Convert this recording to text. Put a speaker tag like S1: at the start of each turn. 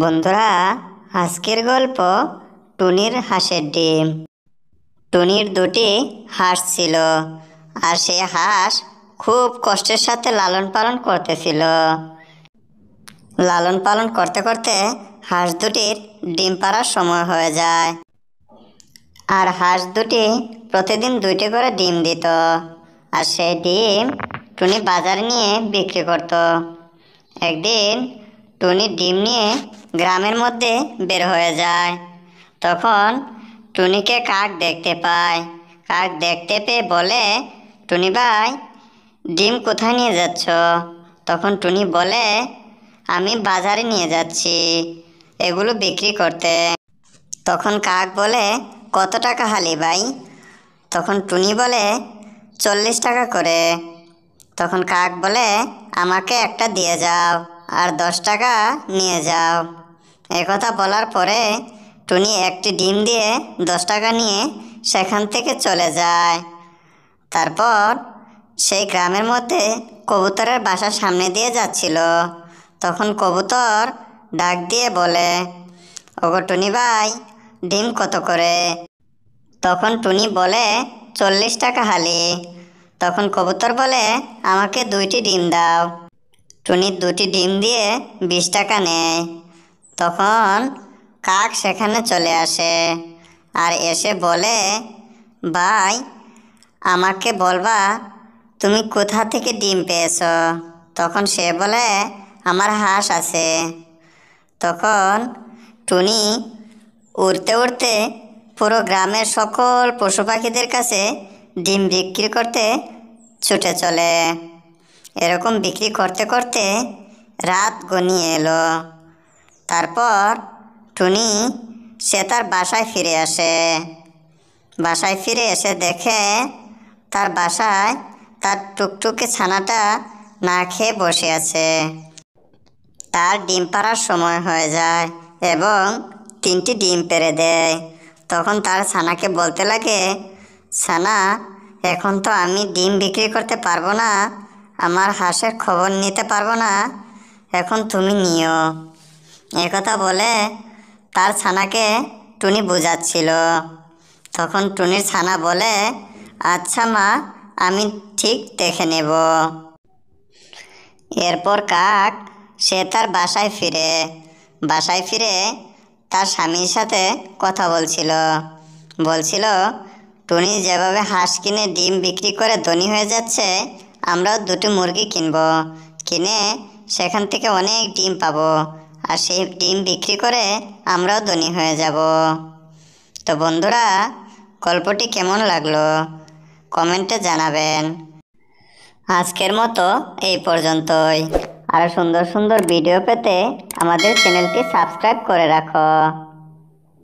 S1: বন্ধুরা, আজকের গল্প টুনির হাঁসের ডিম। টুনির দুটি হাঁস ছিল, আর সেই হাঁস খুব কষ্টের সাথে লালন পালন করতেছিল। লালন পালন করতে করতে হাঁস দুটির ডিম পাড়ার সময় হয়ে যায়। আর হাঁস দুটি প্রতিদিন দুইটি করে ডিম দিত, আর সেই ডিম টুনি বাজারে নিয়ে বিক্রি করত। একদিন টুনি ডিম নিয়ে গ্রামের মধ্যে বের হয়ে যায়। তখন টুনিকে কাক দেখতে পায়। কাক দেখতে পেয়ে বলে, টুনি ভাই, ডিম কোথায় নিয়ে যাচ্ছ? তখন টুনি বলে, আমি বাজারে নিয়ে যাচ্ছি এগুলো বিক্রি করতে। তখন কাক বলে, কত টাকা হালি ভাই? তখন টুনি বলে, 40 টাকা করে। তখন কাক বলে, আমাকে একটা দিয়ে যাও আর 10 টাকা নিয়ে যাও। একথা বলার পরে টুনি একটি ডিম দিয়ে 10 টাকা নিয়ে সেখান থেকে চলে যায়। তারপর সেই গ্রামের মধ্যে কবুতরের বাসার সামনে দিয়ে যাচ্ছিল। তখন কবুতর ডাক দিয়ে বলে, ওগো টুনি ভাই, ডিম কত করে? তখন টুনি বলে, 40 টাকা হালি। তখন কবুতর বলে, আমাকে 2টি ডিম দাও। টুনি 2টি ডিম দিয়ে 20 টাকা নেয়। তখন কাক সেখানে চলে আসে আর এসে বলে, ভাই, আমাকে বলবা তুমি কোথা থেকে ডিম পেয়েছ? তখন সে বলে, আমার হাঁস আছে। তখন টুনি উড়তে উড়তে পুরো গ্রামের সকল পশু পাখিদের কাছে ডিম বিক্রি করতে ছুটে চলে। এরকম বিক্রি করতে করতে রাত ঘনিয়ে এলো। তারপর টুনি সে তার বাসায় ফিরে আসে। বাসায় ফিরে এসে দেখে তার বাসায় তার টুকটুকে ছানাটা না খেয়ে বসে আছে। তার ডিম পাড়ার সময় হয়ে যায় এবং 3টি ডিম পেড়ে দেয়। তখন তার ছানাকে বলতে লাগে, ছানা, এখন তো আমি ডিম বিক্রি করতে পারবো না, আমার হাঁসের খবর নিতে পারবো না, এখন তুমি নিও। একথা বলে তার ছানাকে টুনি বোঝাচ্ছিল। তখন টুনির ছানা বলে, আচ্ছা মা, আমি ঠিক দেখে নেব। এরপর কাক সে তার বাসায় ফিরে তার স্বামীর সাথে কথা বলছিল, টুনি যেভাবে হাঁস কিনে ডিম বিক্রি করে ধনী হয়ে যাচ্ছে, আমরাও 2টি মুরগি কিনে সেখান থেকে অনেক ডিম পাবো, আর সেই ডিম বিক্রি করে আমরাও ধনী হয়ে যাব। তো বন্ধুরা, গল্পটি কেমন লাগলো কমেন্টে জানাবেন। আজকের মতো এই পর্যন্তই। আরও সুন্দর সুন্দর ভিডিও পেতে আমাদের চ্যানেলটি সাবস্ক্রাইব করে রাখো।